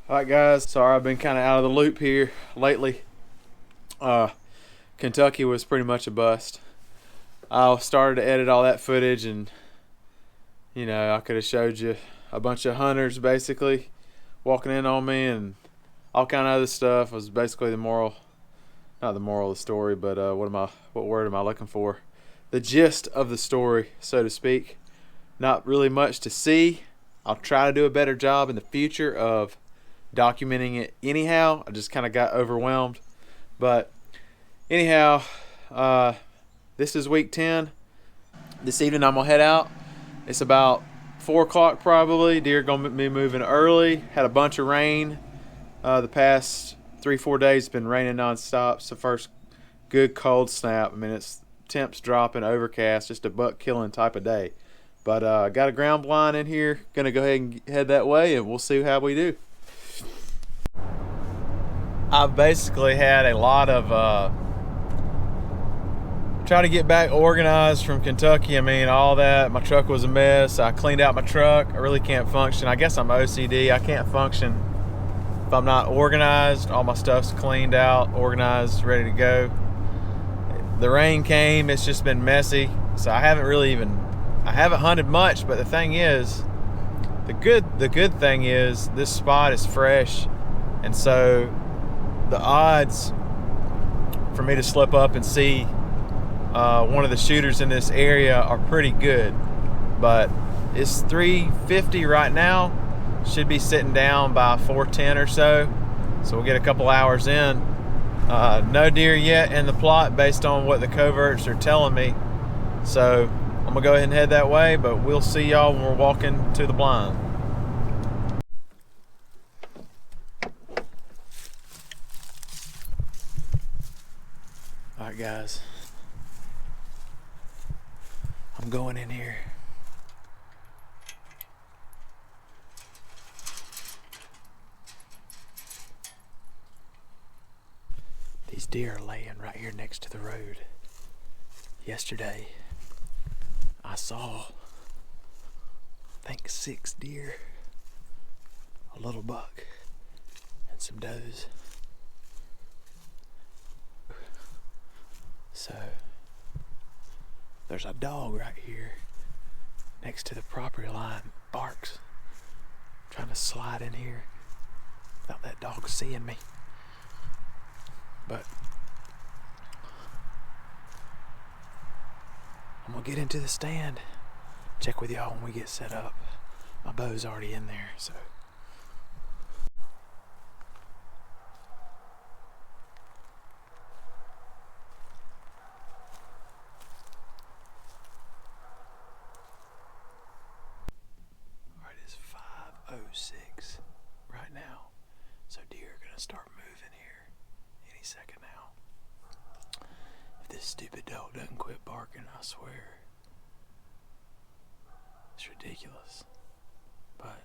Alright guys, sorry I've been kind of out of the loop here lately. Kentucky was pretty much a bust. I started to edit all that footage and I could have showed you a bunch of hunters basically walking in on me and all kind of other stuff. It was basically the moral, not the moral of the story, but what word am I looking for? The gist of the story, so to speak. Not really much to see. I'll try to do a better job in the future of documenting it anyhow. I just kind of got overwhelmed. But anyhow, this is week 10. This evening I'm going to head out. It's about 4 o'clock probably. Deer going to be moving early. Had a bunch of rain. The past 3-4 days it's been raining nonstop. It's the first good cold snap. I mean, it's temps dropping, overcast, just a buck killing type of day. But got a ground blind in here. Going to go ahead and head that way and we'll see how we do. I've basically had a lot of trying to get back organized from Kentucky. I mean, all that. My truck was a mess. I cleaned out my truck. I really can't function. I guess I'm OCD. I can't function if I'm not organized. All my stuff's cleaned out, organized, ready to go. The rain came. It's just been messy. So I haven't hunted much, but the thing is, the good thing is this spot is fresh, and so the odds for me to slip up and see one of the shooters in this area are pretty good. But it's 3:50 right now. Should be sitting down by 4:10 or so. So we'll get a couple hours in. No deer yet in the plot based on what the coverts are telling me. So I'm gonna go ahead and head that way, but we'll see y'all when we're walking to the blind. Alright guys, I'm going in here. These deer are laying right here next to the road. Yesterday, I saw, I think 6 deer, a little buck, and some does. So, there's a dog right here next to the property line, barks, trying to slide in here without that dog seeing me. But I'm gonna get into the stand, check with y'all when we get set up. My bow's already in there, so. Alright, it's 5:06 right now, so deer are gonna start moving here any second now. If this stupid dog doesn't quit barking, I swear. It's ridiculous. But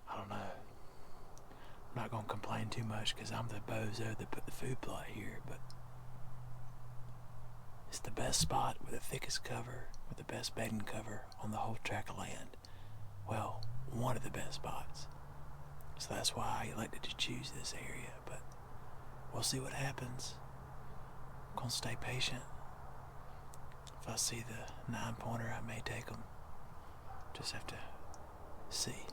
I don't know. I'm not gonna complain too much because I'm the bozo that put the food plot here, but it's the best spot with the thickest cover, with the best bedding cover on the whole tract of land. Well, one of the best spots. So that's why I elected to choose this area, but we'll see what happens. I'm gonna stay patient. If I see the 9-pointer, I may take them. Just have to see.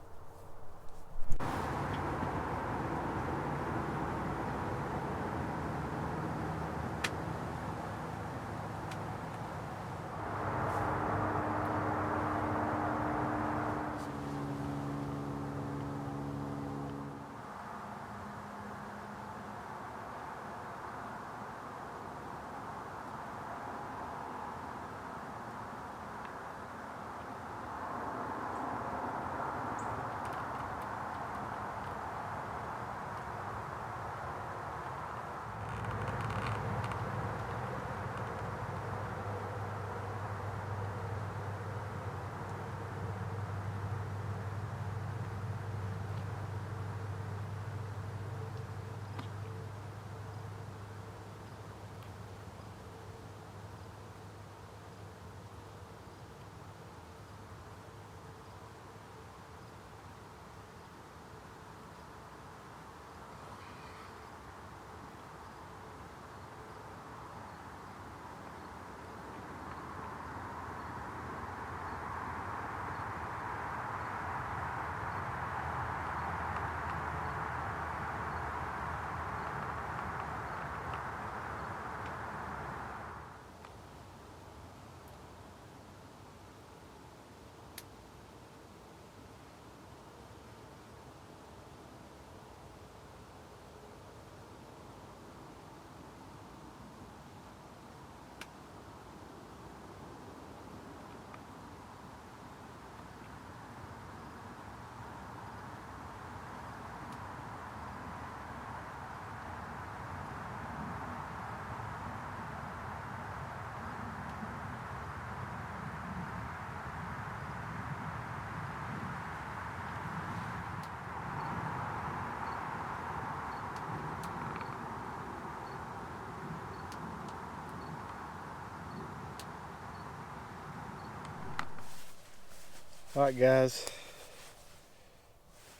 Alright guys,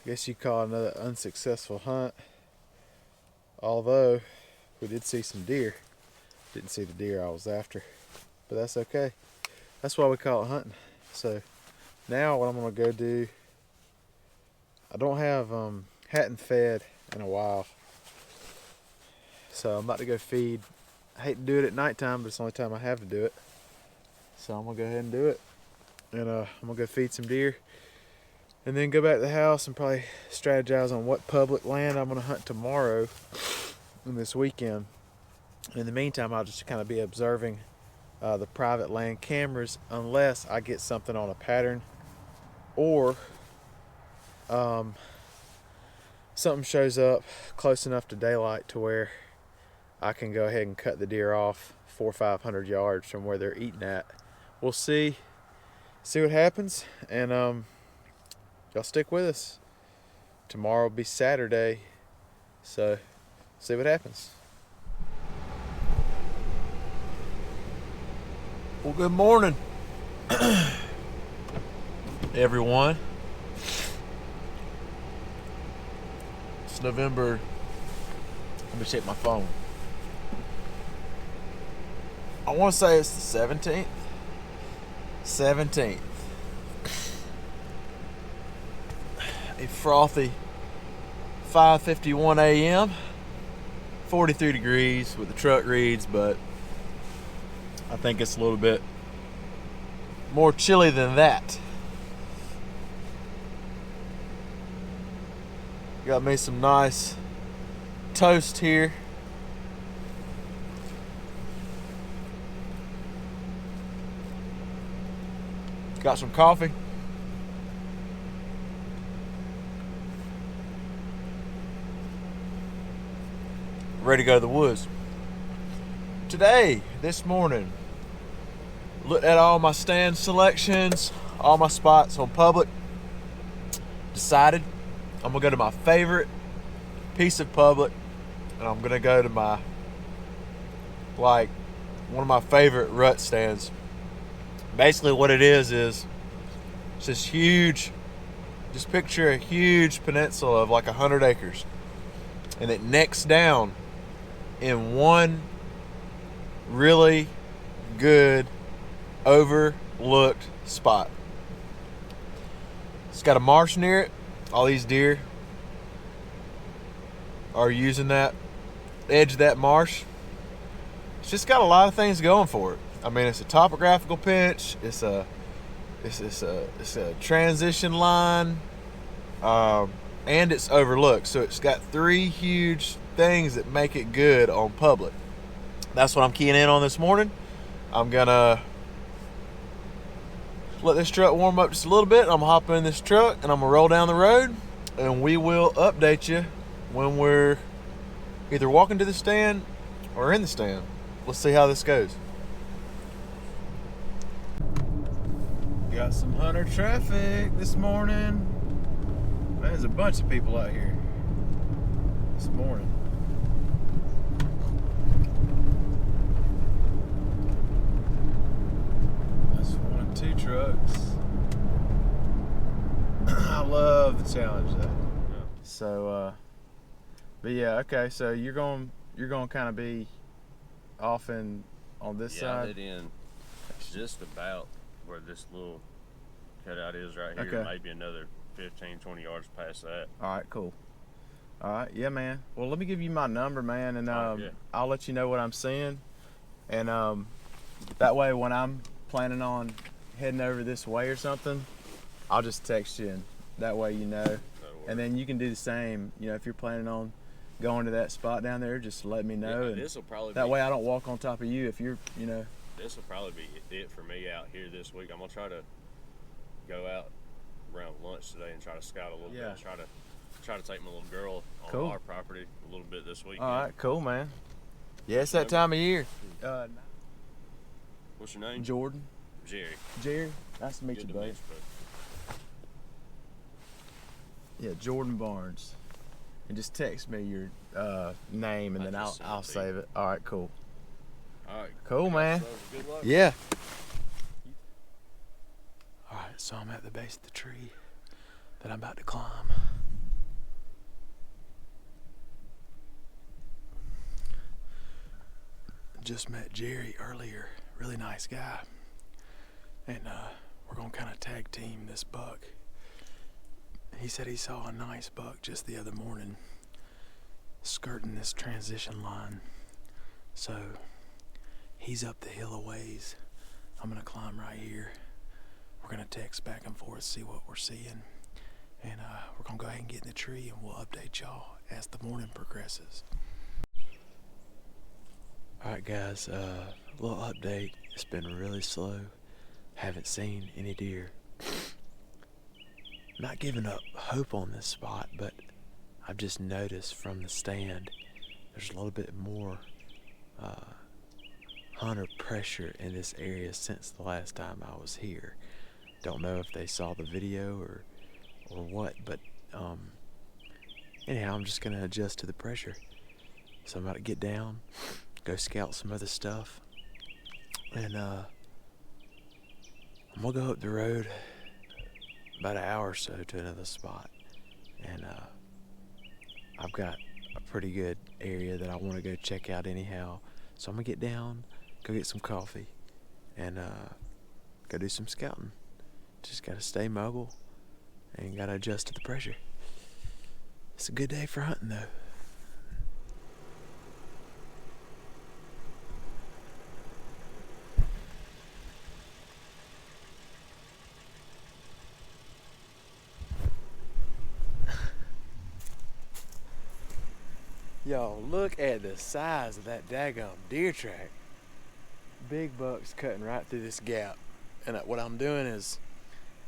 I guess you call it another unsuccessful hunt. Although we did see some deer. Didn't see the deer I was after, but that's okay. That's why we call it hunting. So now what I'm gonna go do, I don't have hadn't fed in a while, so I'm about to go feed. I hate to do it at nighttime, but it's the only time I have to do it. So I'm gonna go ahead and do it, and I'm gonna go feed some deer, and then go back to the house and probably strategize on what public land I'm gonna hunt tomorrow and this weekend. In the meantime, I'll just kind of be observing the private land cameras unless I get something on a pattern, or something shows up close enough to daylight to where I can go ahead and cut the deer off 400 or 500 yards from where they're eating at. We'll see what happens, and y'all stick with us. Tomorrow will be Saturday, so see what happens. Well, good morning, everyone. It's November. Let me check my phone. I want to say it's the 17th. 17th. A frothy 5:51 a.m. 43 degrees with the truck reads, but I think it's a little bit more chilly than that. Got me some nice toast here. Got some coffee. Ready to go to the woods. Today, this morning, looked at all my stand selections, all my spots on public. Decided I'm gonna go to my favorite piece of public, and I'm gonna go to my, like, one of my favorite rut stands. Basically what it is it's this huge, just picture a huge peninsula of like 100 acres, and it necks down in one really good overlooked spot. It's got a marsh near it. All these deer are using that edge of that marsh. It's just got a lot of things going for it. I mean, it's a topographical pinch. It's a transition line, and it's overlooked. So it's got three huge things that make it good on public. That's what I'm keying in on this morning. I'm gonna let this truck warm up just a little bit. I'm gonna hop in this truck and I'm gonna roll down the road, and we will update you when we're either walking to the stand or in the stand. Let's see how this goes. Got some hunter traffic this morning. There's a bunch of people out here this morning. That's 1, 2 trucks. I love the challenge though. Yeah. So, but yeah, okay. So you're going kind of be off on this side. Yeah, it in just about where this little cutout is right here. Okay. Maybe another 15, 20 yards past that. All right, cool. All right, yeah, man. Well, let me give you my number, man, and Yeah. I'll let you know what I'm seeing, and that way when I'm planning on heading over this way or something, I'll just text you, and that way you know. And then you can do the same. You know, if you're planning on going to that spot down there, just let me know. Yeah, and this will probably that way I don't walk on top of you if you're, you know. This will probably be it for me out here this week. I'm gonna try to go out around lunch today and try to scout a little bit. Try to take my little girl on our property a little bit this weekend. All right, cool, man. Yeah, it's that time of year. What's your name? Jordan. Jerry. Jerry. Nice to meet you, buddy. Yeah, Jordan Barnes. And just text me your name, and then I'll save it. All right, cool. All right. Cool, man. Good luck. Yeah. All right. Alright, so I'm at the base of the tree that I'm about to climb. Just met Jerry earlier, really nice guy. And we're gonna kind of tag team this buck. He said he saw a nice buck just the other morning skirting this transition line. So he's up the hill a ways. I'm gonna climb right here. We're gonna text back and forth, see what we're seeing. And we're gonna go ahead and get in the tree and we'll update y'all as the morning progresses. Alright guys, little update. It's been really slow. Haven't seen any deer. Not giving up hope on this spot, but I've just noticed from the stand there's a little bit more hunter pressure in this area since the last time I was here. Don't know if they saw the video or what, but anyhow, I'm just gonna adjust to the pressure. So I'm about to get down, go scout some other stuff, and I'm gonna go up the road about an hour or so to another spot, and I've got a pretty good area that I want to go check out anyhow. So I'm gonna get down, go get some coffee, and go do some scouting. Just gotta stay mobile and gotta adjust to the pressure. It's a good day for hunting though. Yo, look at the size of that daggum deer track. Big bucks cutting right through this gap. And what I'm doing is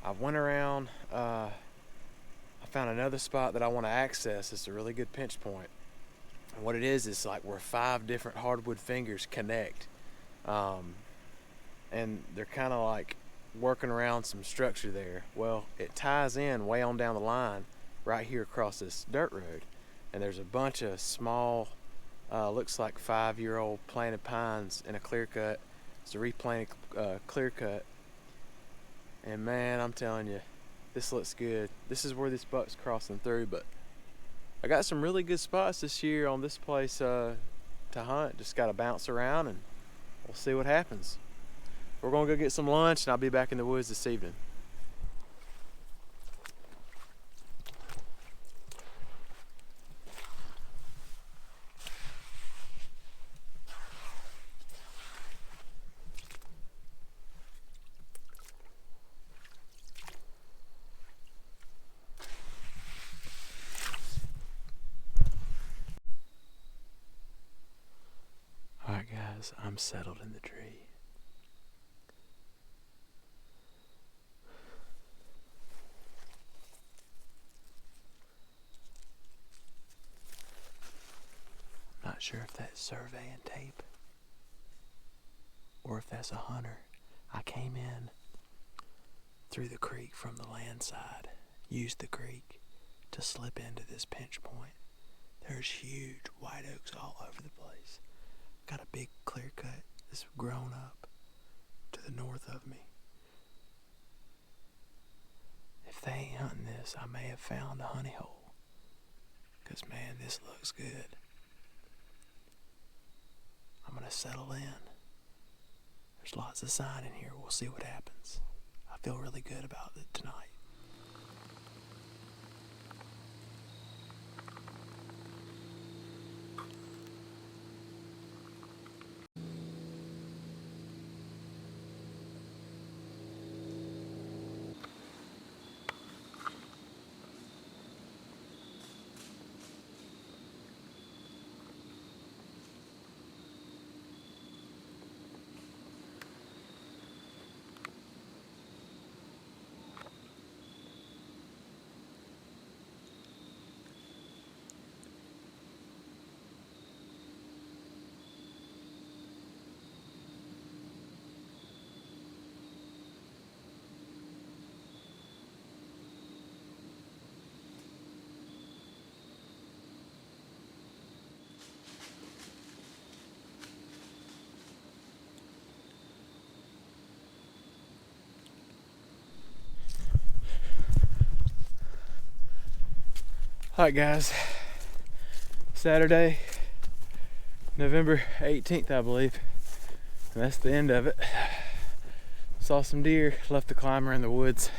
I went around, I found another spot that I want to access. It's a really good pinch point. And what it is like where 5 different hardwood fingers connect. And they're kind of like working around some structure there. Well, it ties in way on down the line right here across this dirt road. And there's a bunch of small, looks like 5-year-old planted pines in a clear cut. It's a replanted clear cut. And man, I'm telling you, this looks good. This is where this buck's crossing through, but I got some really good spots this year on this place to hunt. Just got to bounce around and we'll see what happens. We're gonna go get some lunch and I'll be back in the woods this evening. Alright guys, I'm settled in the tree. Not sure if that's surveying tape or if that's a hunter. I came in through the creek from the land side, used the creek to slip into this pinch point. There's huge white oaks all over the place. Got a big clear cut that's grown up to the north of me. If they ain't hunting this, I may have found a honey hole. 'Cause man, this looks good. I'm gonna settle in. There's lots of sign in here. We'll see what happens. I feel really good about it tonight. Alright guys, Saturday, November 18th I believe, and that's the end of it. Saw some deer, left the climber in the woods.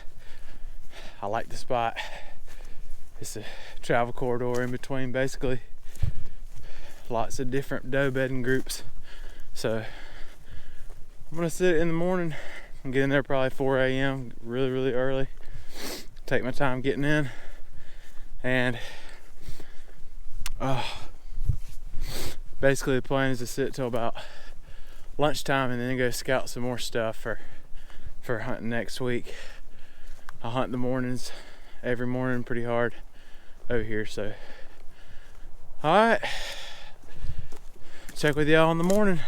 I like the spot. It's a travel corridor in between basically. Lots of different doe bedding groups. So I'm gonna sit in the morning. I'm getting there probably 4 a.m. really early. Take my time getting in. And basically the plan is to sit till about lunchtime and then go scout some more stuff for hunting next week. I hunt the mornings every morning pretty hard over here, so alright, check with y'all in the morning.